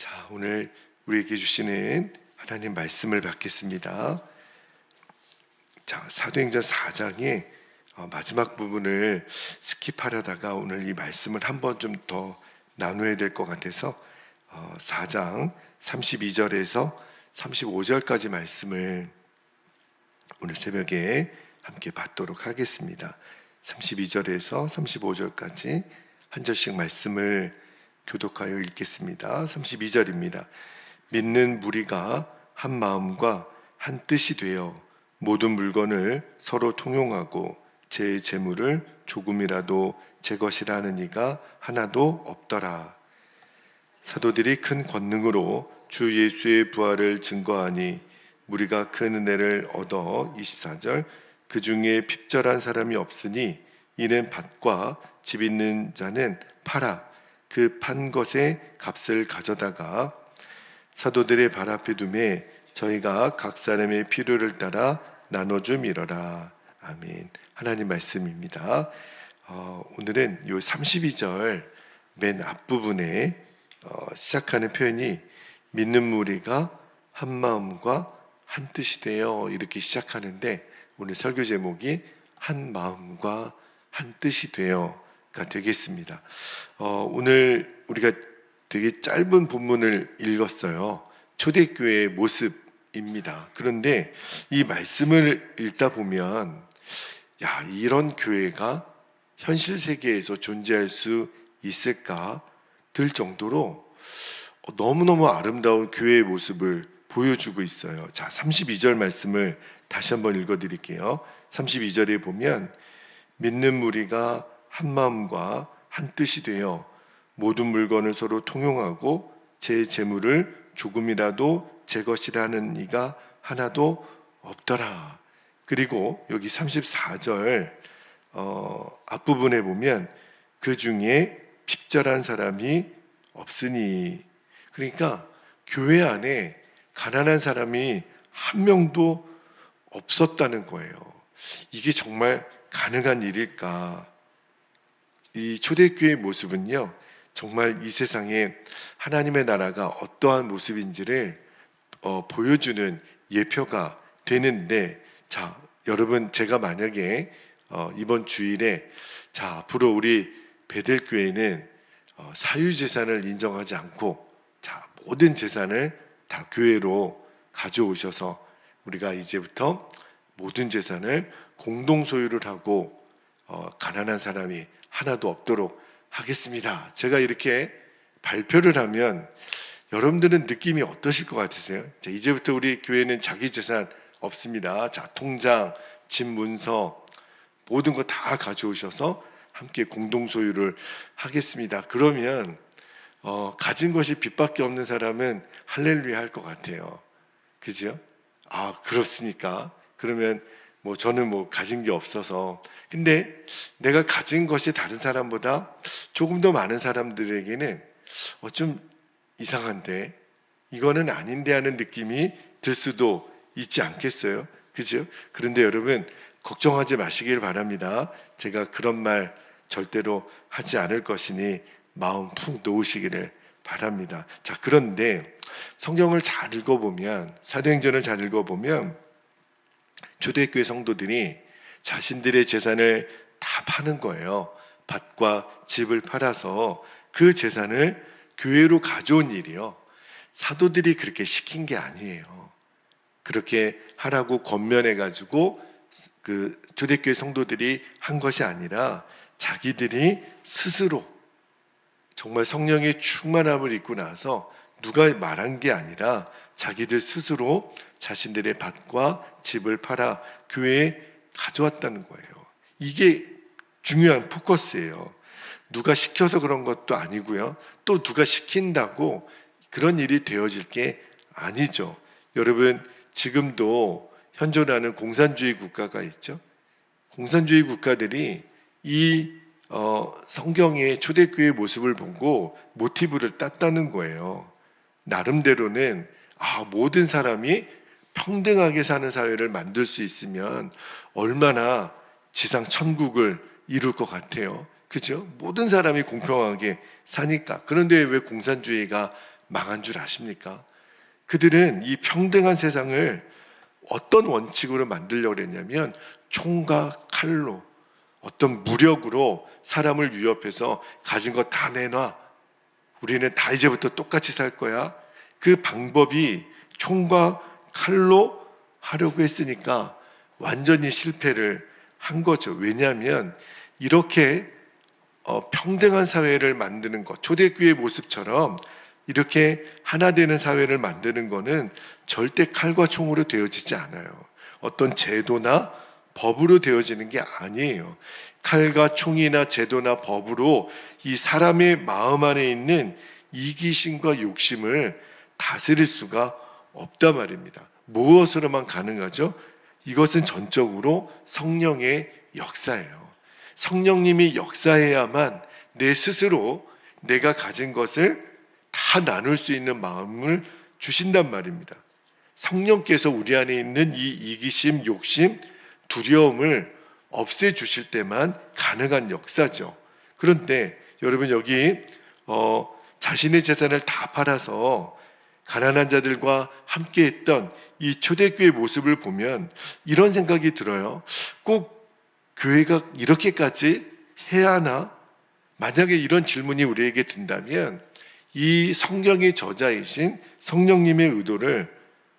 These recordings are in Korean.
자, 오늘 우리에게 주시는 하나님 말씀을 받겠습니다. 자, 사도행전 4장의 마지막 부분을 스킵하려다가 오늘 이 말씀을 한번 좀 더 나눠야 될 것 같아서 4장 32절에서 35절까지 말씀을 오늘 새벽에 함께 받도록 하겠습니다. 32절에서 35절까지 한 절씩 말씀을 교독하여 읽겠습니다. 32절입니다. 믿는 무리가 한 마음과 한 뜻이 되어 모든 물건을 서로 통용하고 제 재물을 조금이라도 제 것이라 하는 이가 하나도 없더라. 사도들이 큰 권능으로 주 예수의 부활을 증거하니 무리가 큰 은혜를 얻어 24절 그 중에 핍절한 사람이 없으니 이는 밭과 집 있는 자는 팔아 그 판 것의 값을 가져다가 사도들의 발 앞에 두매 저희가 각 사람의 필요를 따라 나눠줌이러라. 아멘. 하나님 말씀입니다. 오늘은 요 32절 맨 앞부분에 시작하는 표현이 믿는 무리가 한 마음과 한 뜻이 되어 이렇게 시작하는데 오늘 설교 제목이 한 마음과 한 뜻이 되어가 되겠습니다. 오늘 우리가 되게 짧은 본문을 읽었어요. 초대교회의 모습입니다. 그런데 이 말씀을 읽다 보면 이런 교회가 현실 세계에서 존재할 수 있을까 들 정도로 너무너무 아름다운 교회의 모습을 보여주고 있어요. 자, 32절 말씀을 다시 한번 읽어드릴게요. 32절에 보면 믿는 무리가 한 마음과 한 뜻이 되어 모든 물건을 서로 통용하고 제 재물을 조금이라도 제 것이라는 이가 하나도 없더라. 그리고 여기 34절 앞부분에 보면 그 중에 핍절한 사람이 없으니, 그러니까 교회 안에 가난한 사람이 한 명도 없었다는 거예요. 이게 정말 가능한 일일까? 이 초대교회의 모습은요, 정말 이 세상에 하나님의 나라가 어떠한 모습인지를 보여주는 예표가 되는데, 자, 여러분, 제가 만약에 이번 주일에 자, 앞으로 우리 베델교회는 사유재산을 인정하지 않고 자, 모든 재산을 다 교회로 가져오셔서 우리가 이제부터 모든 재산을 공동 소유를 하고 가난한 사람이 하나도 없도록 하겠습니다. 제가 이렇게 발표를 하면 여러분들은 느낌이 어떠실 것 같으세요? 자, 이제부터 우리 교회는 자기 재산 없습니다. 자, 통장, 집 문서 모든 거 다 가져오셔서 함께 공동 소유를 하겠습니다. 그러면 가진 것이 빚밖에 없는 사람은 할렐루야 할 것 같아요. 그죠? 아, 그렇습니까? 그러면 저는 가진 게 없어서, 근데 내가 가진 것이 다른 사람보다 조금 더 많은 사람들에게는 좀 이상한데, 이거는 아닌데 하는 느낌이 들 수도 있지 않겠어요? 그죠? 그런데 여러분, 걱정하지 마시길 바랍니다. 제가 그런 말 절대로 하지 않을 것이니 마음 푹 놓으시기를 바랍니다. 자, 그런데 성경을 잘 읽어보면, 사도행전을 잘 읽어보면 초대교회 성도들이 자신들의 재산을 다 파는 거예요. 밭과 집을 팔아서 그 재산을 교회로 가져온 일이요. 사도들이 그렇게 시킨 게 아니에요. 그렇게 하라고 권면해가지고 그 초대교회 성도들이 한 것이 아니라 자기들이 스스로 정말 성령의 충만함을 입고 나서 누가 말한 게 아니라 자기들 스스로 자신들의 밭과 집을 팔아 교회에 가져왔다는 거예요. 이게 중요한 포커스예요. 누가 시켜서 그런 것도 아니고요. 또 누가 시킨다고 그런 일이 되어질 게 아니죠. 여러분, 지금도 현존하는 공산주의 국가가 있죠. 공산주의 국가들이 이 성경의 초대교회의 모습을 보고 모티브를 땄다는 거예요. 나름대로는 모든 사람이 평등하게 사는 사회를 만들 수 있으면 얼마나 지상 천국을 이룰 것 같아요. 그죠? 모든 사람이 공평하게 사니까. 그런데 왜 공산주의가 망한 줄 아십니까? 그들은 이 평등한 세상을 어떤 원칙으로 만들려고 했냐면 총과 칼로, 어떤 무력으로 사람을 위협해서 가진 거 다 내놔, 우리는 다 이제부터 똑같이 살 거야. 그 방법이 총과 칼로 하려고 했으니까 완전히 실패를 한 거죠. 왜냐하면 이렇게 평등한 사회를 만드는 것, 초대교회 모습처럼 이렇게 하나 되는 사회를 만드는 것은 절대 칼과 총으로 되어지지 않아요. 어떤 제도나 법으로 되어지는 게 아니에요. 칼과 총이나 제도나 법으로 이 사람의 마음 안에 있는 이기심과 욕심을 다스릴 수가 없단 말입니다. 무엇으로만 가능하죠? 이것은 전적으로 성령의 역사예요. 성령님이 역사해야만 내 스스로 내가 가진 것을 다 나눌 수 있는 마음을 주신단 말입니다. 성령께서 우리 안에 있는 이 이기심, 욕심, 두려움을 없애주실 때만 가능한 역사죠. 그런데 여러분 여기 자신의 재산을 다 팔아서 가난한 자들과 함께 했던 이 초대교회 모습을 보면 이런 생각이 들어요. 꼭 교회가 이렇게까지 해야 하나? 만약에 이런 질문이 우리에게 든다면 이 성경의 저자이신 성령님의 의도를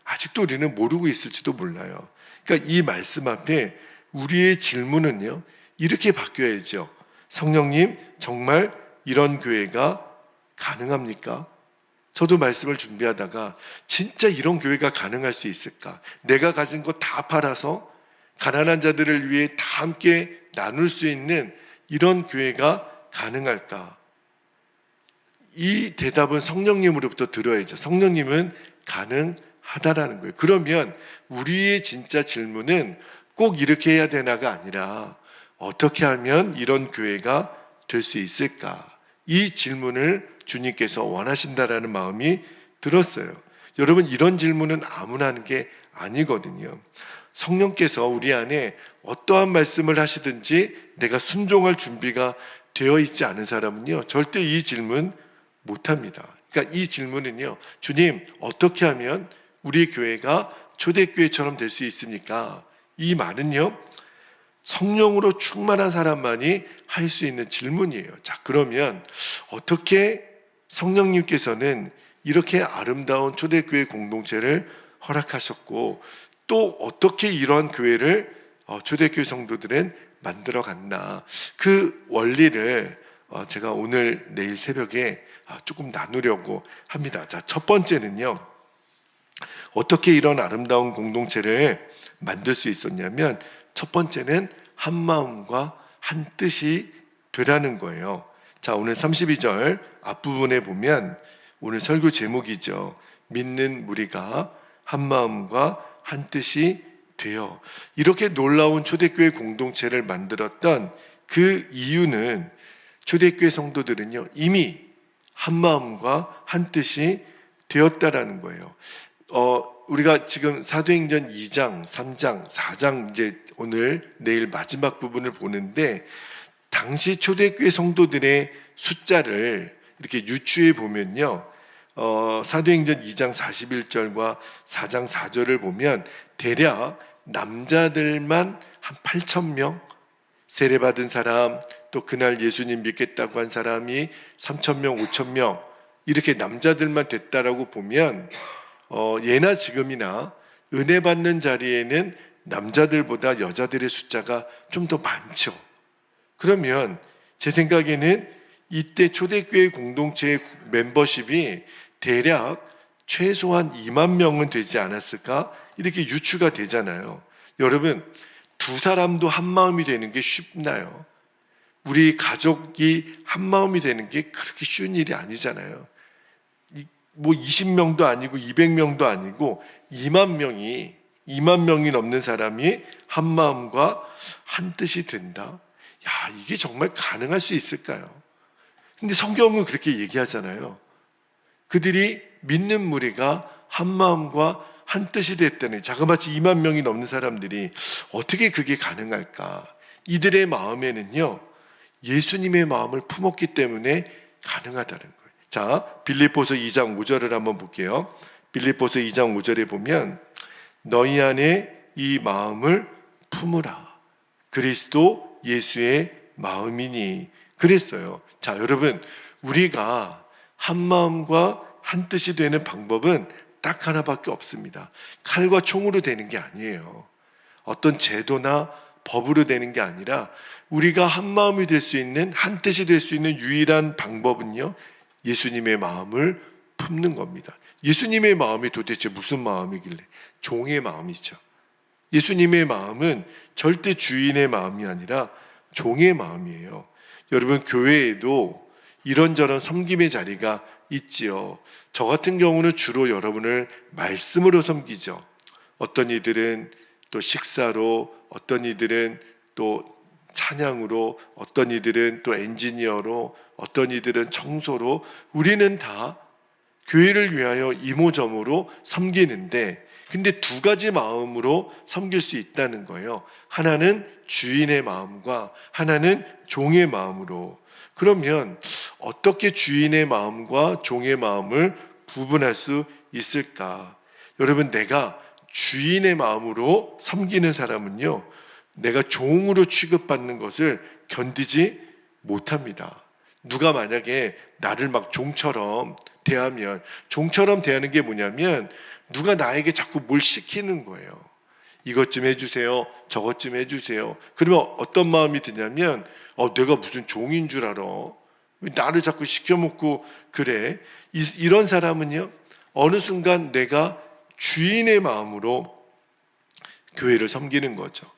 아직도 우리는 모르고 있을지도 몰라요. 그러니까 이 말씀 앞에 우리의 질문은요, 이렇게 바뀌어야죠. 성령님, 정말 이런 교회가 가능합니까? 저도 말씀을 준비하다가 진짜 이런 교회가 가능할 수 있을까? 내가 가진 거 다 팔아서 가난한 자들을 위해 다 함께 나눌 수 있는 이런 교회가 가능할까? 이 대답은 성령님으로부터 들어야죠. 성령님은 가능하다라는 거예요. 그러면 우리의 진짜 질문은 꼭 이렇게 해야 되나가 아니라 어떻게 하면 이런 교회가 될 수 있을까? 이 질문을 주님께서 원하신다라는 마음이 들었어요. 여러분, 이런 질문은 아무나 하는 게 아니거든요. 성령께서 우리 안에 어떠한 말씀을 하시든지 내가 순종할 준비가 되어 있지 않은 사람은요, 절대 이 질문 못합니다. 그러니까 이 질문은요, 주님, 어떻게 하면 우리 교회가 초대교회처럼 될 수 있습니까? 이 말은요, 성령으로 충만한 사람만이 할 수 있는 질문이에요. 자, 그러면 어떻게 성령님께서는 이렇게 아름다운 초대교회 공동체를 허락하셨고 또 어떻게 이러한 교회를 초대교회 성도들은 만들어 갔나, 그 원리를 제가 오늘 내일 새벽에 조금 나누려고 합니다. 자, 첫 번째는요, 어떻게 이런 아름다운 공동체를 만들 수 있었냐면 첫 번째는 한 마음과 한 뜻이 되라는 거예요. 자, 오늘 32절 앞부분에 보면 오늘 설교 제목이죠. 믿는 무리가 한 마음과 한 뜻이 되어. 이렇게 놀라운 초대교회 공동체를 만들었던 그 이유는 초대교회 성도들은요, 이미 한 마음과 한 뜻이 되었다라는 거예요. 우리가 지금 사도행전 2장, 3장, 4장 이제 오늘 내일 마지막 부분을 보는데 당시 초대교회 성도들의 숫자를 이렇게 유추해 보면요, 사도행전 2장 41절과 4장 4절을 보면 대략 남자들만 한 8,000명, 세례받은 사람, 또 그날 예수님 믿겠다고 한 사람이 3,000명, 5,000명 이렇게 남자들만 됐다라고 보면 예나 지금이나 은혜 받는 자리에는 남자들보다 여자들의 숫자가 좀 더 많죠. 그러면 제 생각에는 이때 초대교회 공동체의 멤버십이 대략 최소한 2만 명은 되지 않았을까? 이렇게 유추가 되잖아요. 여러분, 두 사람도 한 마음이 되는 게 쉽나요? 우리 가족이 한 마음이 되는 게 그렇게 쉬운 일이 아니잖아요. 뭐 20명도 아니고 200명도 아니고 2만 명이 넘는 사람이 한 마음과 한 뜻이 된다. 야, 이게 정말 가능할 수 있을까요? 근데 성경은 그렇게 얘기하잖아요. 그들이 믿는 무리가 한 마음과 한 뜻이 됐다니, 자그마치 2만 명이 넘는 사람들이 어떻게 그게 가능할까? 이들의 마음에는요, 예수님의 마음을 품었기 때문에 가능하다는 거예요. 자, 빌립보서 2장 5절을 한번 볼게요. 빌립보서 2장 5절에 보면 너희 안에 이 마음을 품으라. 그리스도 예수의 마음이니 그랬어요. 자, 여러분, 우리가 한 마음과 한 뜻이 되는 방법은 딱 하나밖에 없습니다. 칼과 총으로 되는 게 아니에요. 어떤 제도나 법으로 되는 게 아니라 우리가 한 마음이 될 수 있는, 한 뜻이 될 수 있는 유일한 방법은요, 예수님의 마음을 품는 겁니다. 예수님의 마음이 도대체 무슨 마음이길래? 종의 마음이죠. 예수님의 마음은 절대 주인의 마음이 아니라 종의 마음이에요. 여러분, 교회에도 이런저런 섬김의 자리가 있지요. 저 같은 경우는 주로 여러분을 말씀으로 섬기죠. 어떤 이들은 또 식사로, 어떤 이들은 또 찬양으로, 어떤 이들은 또 엔지니어로, 어떤 이들은 청소로, 우리는 다 교회를 위하여 이모저모로 섬기는데, 근데 두 가지 마음으로 섬길 수 있다는 거예요. 하나는 주인의 마음과 하나는 종의 마음으로. 그러면 어떻게 주인의 마음과 종의 마음을 구분할 수 있을까? 여러분, 내가 주인의 마음으로 섬기는 사람은요, 내가 종으로 취급받는 것을 견디지 못합니다. 누가 만약에 나를 막 종처럼 대하면, 종처럼 대하는 게 뭐냐면 누가 나에게 자꾸 뭘 시키는 거예요. 이것 좀 해주세요, 저것 좀 해주세요. 그러면 어떤 마음이 드냐면 내가 무슨 종인 줄 알아? 왜 나를 자꾸 시켜먹고 그래? 이런 사람은요, 어느 순간 내가 주인의 마음으로 교회를 섬기는 거죠.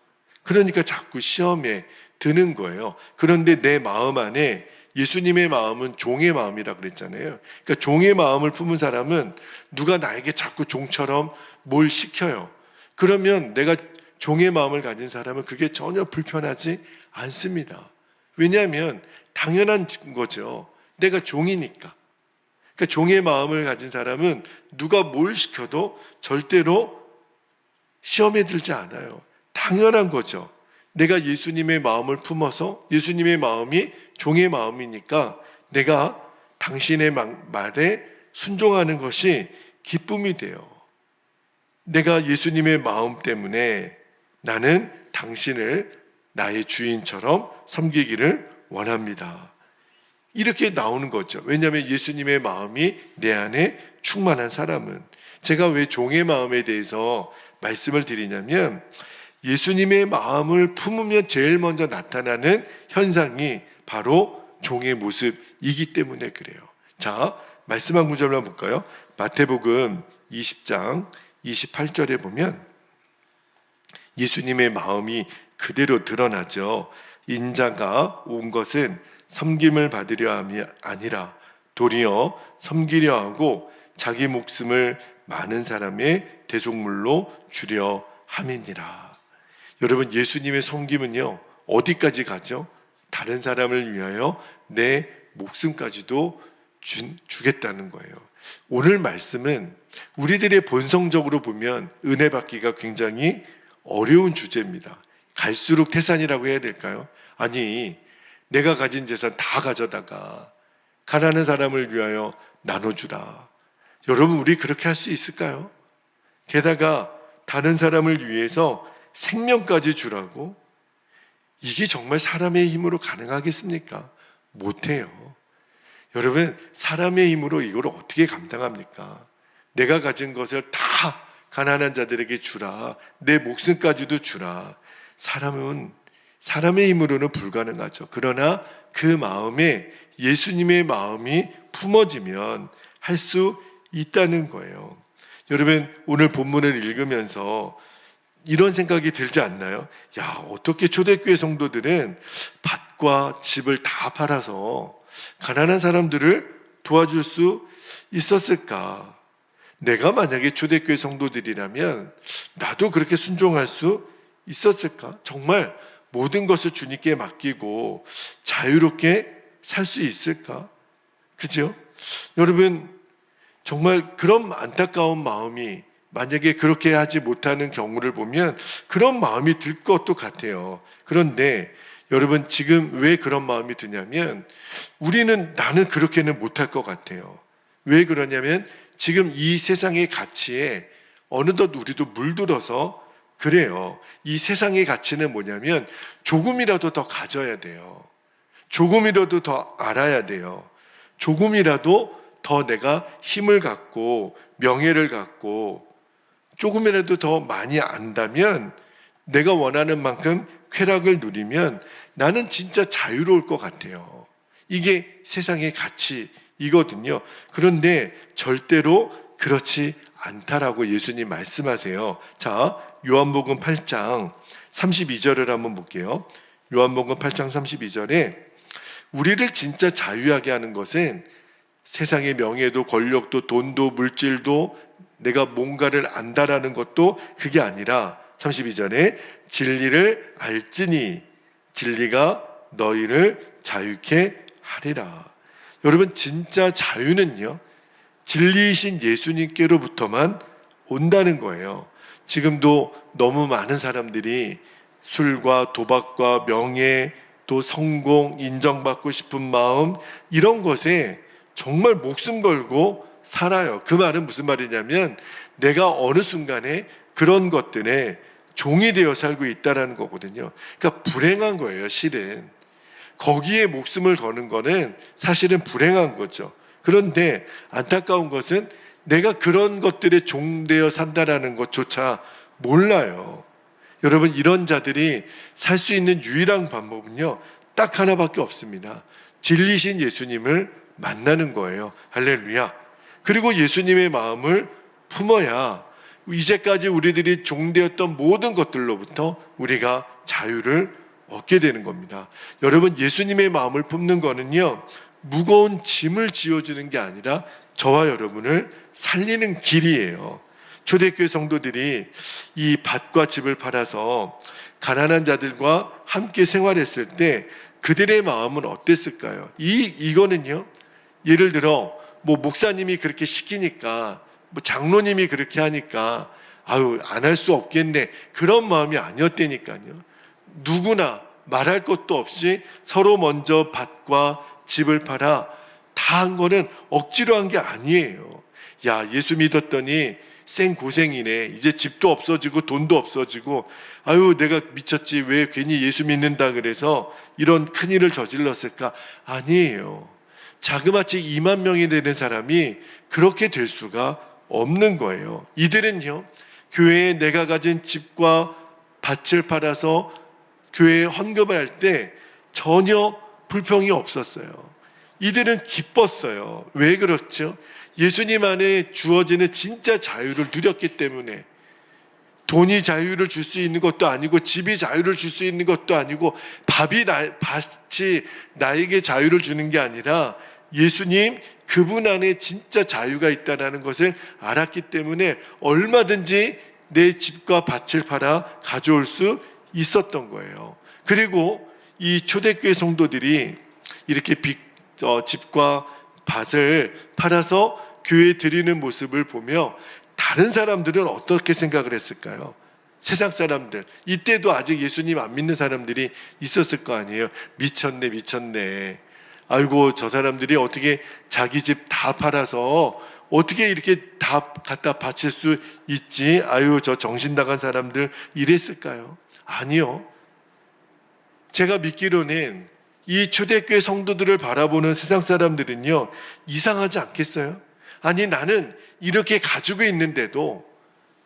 그러니까 자꾸 시험에 드는 거예요. 그런데 내 마음 안에 예수님의 마음은 종의 마음이라 그랬잖아요. 그러니까 종의 마음을 품은 사람은 누가 나에게 자꾸 종처럼 뭘 시켜요. 그러면 내가 종의 마음을 가진 사람은 그게 전혀 불편하지 않습니다. 왜냐하면 당연한 거죠. 내가 종이니까. 그러니까 종의 마음을 가진 사람은 누가 뭘 시켜도 절대로 시험에 들지 않아요. 당연한 거죠. 내가 예수님의 마음을 품어서, 예수님의 마음이 종의 마음이니까 내가 당신의 말에 순종하는 것이 기쁨이 돼요. 내가 예수님의 마음 때문에 나는 당신을 나의 주인처럼 섬기기를 원합니다. 이렇게 나오는 거죠. 왜냐하면 예수님의 마음이 내 안에 충만한 사람은. 제가 왜 종의 마음에 대해서 말씀을 드리냐면, 예수님의 마음을 품으면 제일 먼저 나타나는 현상이 바로 종의 모습이기 때문에 그래요. 자, 말씀 한 구절만 볼까요? 마태복음 20장 28절에 보면 예수님의 마음이 그대로 드러나죠. 인자가 온 것은 섬김을 받으려 함이 아니라 도리어 섬기려 하고 자기 목숨을 많은 사람의 대속물로 주려 함이니라. 여러분, 예수님의 섬김은요, 어디까지 가죠? 다른 사람을 위하여 내 목숨까지도 주겠다는 거예요. 오늘 말씀은 우리들의 본성적으로 보면 은혜 받기가 굉장히 어려운 주제입니다. 갈수록 태산이라고 해야 될까요? 아니, 내가 가진 재산 다 가져다가 가난한 사람을 위하여 나눠주라. 여러분, 우리 그렇게 할 수 있을까요? 게다가 다른 사람을 위해서 생명까지 주라고? 이게 정말 사람의 힘으로 가능하겠습니까? 못해요. 여러분, 사람의 힘으로 이걸 어떻게 감당합니까? 내가 가진 것을 다 가난한 자들에게 주라, 내 목숨까지도 주라. 사람은 사람의 힘으로는 불가능하죠. 그러나 그 마음에 예수님의 마음이 품어지면 할 수 있다는 거예요. 여러분, 오늘 본문을 읽으면서 이런 생각이 들지 않나요? 야, 어떻게 초대교회 성도들은 밭과 집을 다 팔아서 가난한 사람들을 도와줄 수 있었을까? 내가 만약에 초대교회 성도들이라면 나도 그렇게 순종할 수 있었을까? 정말 모든 것을 주님께 맡기고 자유롭게 살 수 있을까? 그죠? 여러분, 정말 그런 안타까운 마음이, 만약에 그렇게 하지 못하는 경우를 보면 그런 마음이 들 것도 같아요. 그런데 여러분, 지금 왜 그런 마음이 드냐면 나는 그렇게는 못할 것 같아요. 왜 그러냐면 지금 이 세상의 가치에 어느덧 우리도 물들어서 그래요. 이 세상의 가치는 뭐냐면 조금이라도 더 가져야 돼요. 조금이라도 더 알아야 돼요. 조금이라도 더 내가 힘을 갖고 명예를 갖고 조금이라도 더 많이 안다면, 내가 원하는 만큼 쾌락을 누리면 나는 진짜 자유로울 것 같아요. 이게 세상의 가치이거든요. 그런데 절대로 그렇지 않다라고 예수님 말씀하세요. 자, 요한복음 8장 32절을 한번 볼게요. 요한복음 8장 32절에 우리를 진짜 자유하게 하는 것은 세상의 명예도 권력도 돈도 물질도 내가 뭔가를 안다라는 것도 그게 아니라 32절에 진리를 알지니 진리가 너희를 자유케 하리라. 여러분, 진짜 자유는요, 진리이신 예수님께로부터만 온다는 거예요. 지금도 너무 많은 사람들이 술과 도박과 명예, 또 성공, 인정받고 싶은 마음, 이런 것에 정말 목숨 걸고 살아요. 그 말은 무슨 말이냐면 내가 어느 순간에 그런 것들에 종이 되어 살고 있다는 거거든요. 그러니까 불행한 거예요, 실은. 거기에 목숨을 거는 거는 사실은 불행한 거죠. 그런데 안타까운 것은 내가 그런 것들에 종되어 산다라는 것조차 몰라요. 여러분, 이런 자들이 살 수 있는 유일한 방법은요, 딱 하나밖에 없습니다. 진리신 예수님을 만나는 거예요. 할렐루야. 그리고 예수님의 마음을 품어야 이제까지 우리들이 종되었던 모든 것들로부터 우리가 자유를 얻게 되는 겁니다. 여러분, 예수님의 마음을 품는 거는요, 무거운 짐을 지어주는 게 아니라 저와 여러분을 살리는 길이에요. 초대교회 성도들이 이 밭과 집을 팔아서 가난한 자들과 함께 생활했을 때 그들의 마음은 어땠을까요? 이거는요, 예를 들어 뭐 목사님이 그렇게 시키니까, 뭐 장로님이 그렇게 하니까 안 할 수 없겠네, 그런 마음이 아니었다니까요. 누구나 말할 것도 없이 서로 먼저 밭과 집을 팔아 다 한 거는 억지로 한 게 아니에요. 야, 예수 믿었더니 생고생이네, 이제 집도 없어지고 돈도 없어지고, 내가 미쳤지, 왜 괜히 예수 믿는다 그래서 이런 큰일을 저질렀을까? 아니에요. 자그마치 2만 명이 되는 사람이 그렇게 될 수가 없는 거예요. 이들은요, 교회에 내가 가진 집과 밭을 팔아서 교회에 헌금을 할 때 전혀 불평이 없었어요. 이들은 기뻤어요. 왜 그렇죠? 예수님 안에 주어지는 진짜 자유를 누렸기 때문에. 돈이 자유를 줄 수 있는 것도 아니고, 집이 자유를 줄 수 있는 것도 아니고, 밭이 나에게 자유를 주는 게 아니라 예수님, 그분 안에 진짜 자유가 있다는 것을 알았기 때문에 얼마든지 내 집과 밭을 팔아 가져올 수 있었던 거예요. 그리고 이 초대교회 성도들이 이렇게 집과 밭을 팔아서 교회에 드리는 모습을 보며 다른 사람들은 어떻게 생각을 했을까요? 세상 사람들, 이때도 아직 예수님 안 믿는 사람들이 있었을 거 아니에요. 미쳤네. 아이고, 저 사람들이 어떻게 자기 집 다 팔아서 어떻게 이렇게 다 갖다 바칠 수 있지? 저 정신 나간 사람들, 이랬을까요? 아니요. 제가 믿기로는 이 초대교회 성도들을 바라보는 세상 사람들은요, 이상하지 않겠어요? 아니, 나는 이렇게 가지고 있는데도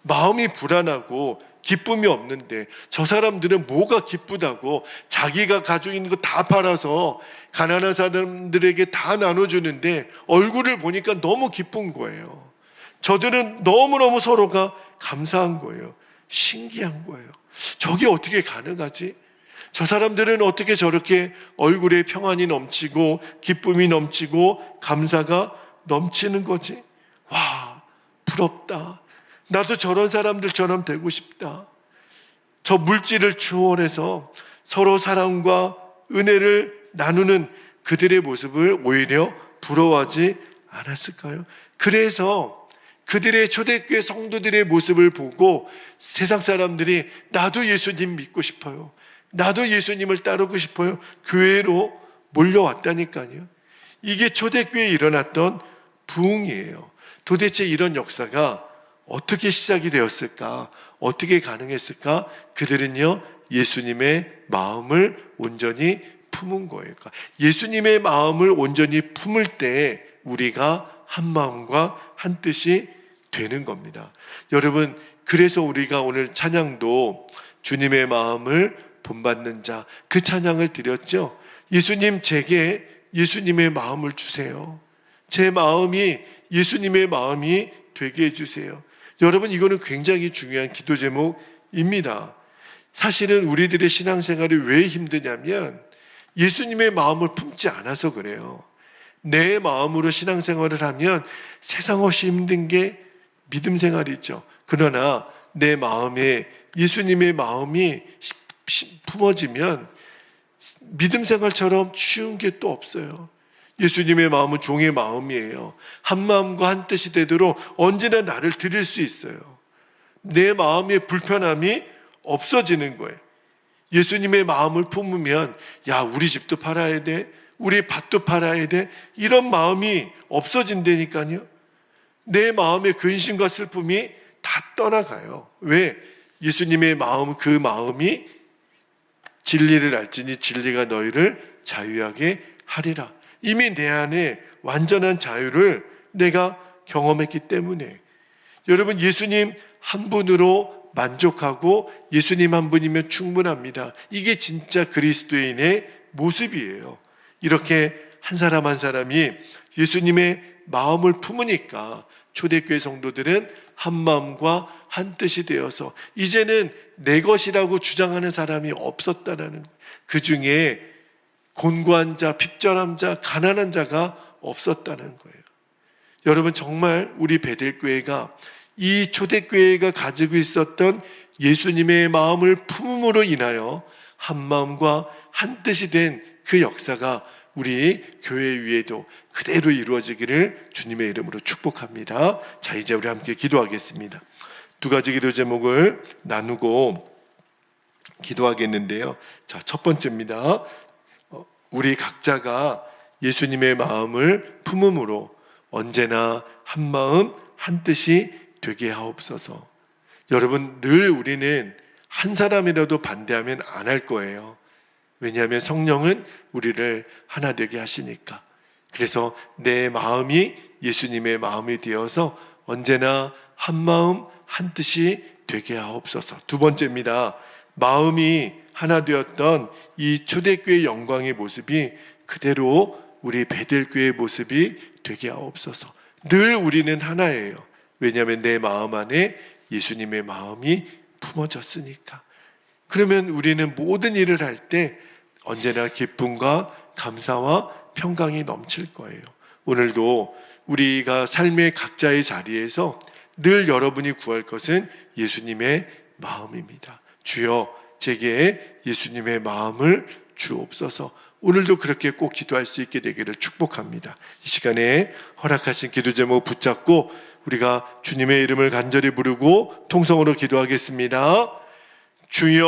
마음이 불안하고 기쁨이 없는데 저 사람들은 뭐가 기쁘다고 자기가 가지고 있는 거 다 팔아서 가난한 사람들에게 다 나눠주는데 얼굴을 보니까 너무 기쁜 거예요. 저들은 너무너무 서로가 감사한 거예요. 신기한 거예요. 저게 어떻게 가능하지? 저 사람들은 어떻게 저렇게 얼굴에 평안이 넘치고 기쁨이 넘치고 감사가 넘치는 거지? 와, 부럽다. 나도 저런 사람들처럼 되고 싶다. 저 물질을 추월해서 서로 사랑과 은혜를 나누는 그들의 모습을 오히려 부러워하지 않았을까요? 그래서 그들의 초대교회 성도들의 모습을 보고 세상 사람들이 나도 예수님 믿고 싶어요, 나도 예수님을 따르고 싶어요. 교회로 몰려왔다니까요. 이게 초대교회에 일어났던 부흥이에요. 도대체 이런 역사가 어떻게 시작이 되었을까? 어떻게 가능했을까? 그들은요, 예수님의 마음을 온전히 품은 거예요. 예수님의 마음을 온전히 품을 때 우리가 한 마음과 한 뜻이 되는 겁니다. 여러분, 그래서 우리가 오늘 찬양도 주님의 마음을 본받는 자, 그 찬양을 드렸죠. 예수님, 제게 예수님의 마음을 주세요. 제 마음이 예수님의 마음이 되게 해주세요. 여러분, 이거는 굉장히 중요한 기도 제목입니다. 사실은 우리들의 신앙생활이 왜 힘드냐면 예수님의 마음을 품지 않아서 그래요. 내 마음으로 신앙생활을 하면 세상 없이 힘든 게 믿음 생활이죠. 그러나 내 마음에 예수님의 마음이 품어지면 믿음 생활처럼 쉬운 게 또 없어요. 예수님의 마음은 종의 마음이에요. 한 마음과 한 뜻이 되도록 언제나 나를 드릴 수 있어요. 내 마음의 불편함이 없어지는 거예요. 예수님의 마음을 품으면 야, 우리 집도 팔아야 돼, 우리 밭도 팔아야 돼, 이런 마음이 없어진다니까요. 내 마음의 근심과 슬픔이 다 떠나가요. 왜? 예수님의 마음, 그 마음이 진리를 알지니 진리가 너희를 자유하게 하리라. 이미 내 안에 완전한 자유를 내가 경험했기 때문에. 여러분, 예수님 한 분으로 만족하고 예수님 한 분이면 충분합니다. 이게 진짜 그리스도인의 모습이에요. 이렇게 한 사람 한 사람이 예수님의 마음을 품으니까 초대교회 성도들은 한 마음과 한 뜻이 되어서 이제는 내 것이라고 주장하는 사람이 없었다라는, 그 중에 곤고한 자, 핍절한 자, 가난한 자가 없었다는 거예요. 여러분, 정말 우리 베델교회가 이 초대교회가 가지고 있었던 예수님의 마음을 품음으로 인하여 한 마음과 한 뜻이 된 그 역사가 우리 교회 위에도 그대로 이루어지기를 주님의 이름으로 축복합니다. 자, 이제 우리 함께 기도하겠습니다. 두 가지 기도 제목을 나누고 기도하겠는데요. 자, 첫 번째입니다. 우리 각자가 예수님의 마음을 품음으로 언제나 한 마음 한 뜻이 되게 하옵소서. 여러분, 늘 우리는 한 사람이라도 반대하면 안 할 거예요. 왜냐하면 성령은 우리를 하나 되게 하시니까. 그래서 내 마음이 예수님의 마음이 되어서 언제나 한 마음 한 뜻이 되게 하옵소서. 두 번째입니다. 마음이 하나 되었던 이 초대교회의 영광의 모습이 그대로 우리 베델교회의 모습이 되게 하옵소서. 늘 우리는 하나예요. 왜냐하면 내 마음 안에 예수님의 마음이 품어졌으니까. 그러면 우리는 모든 일을 할 때 언제나 기쁨과 감사와 평강이 넘칠 거예요. 오늘도 우리가 삶의 각자의 자리에서 늘 여러분이 구할 것은 예수님의 마음입니다. 주여, 제게 예수님의 마음을 주옵소서. 오늘도 그렇게 꼭 기도할 수 있게 되기를 축복합니다. 이 시간에 허락하신 기도 제목 붙잡고 우리가 주님의 이름을 간절히 부르고 통성으로 기도하겠습니다. 주여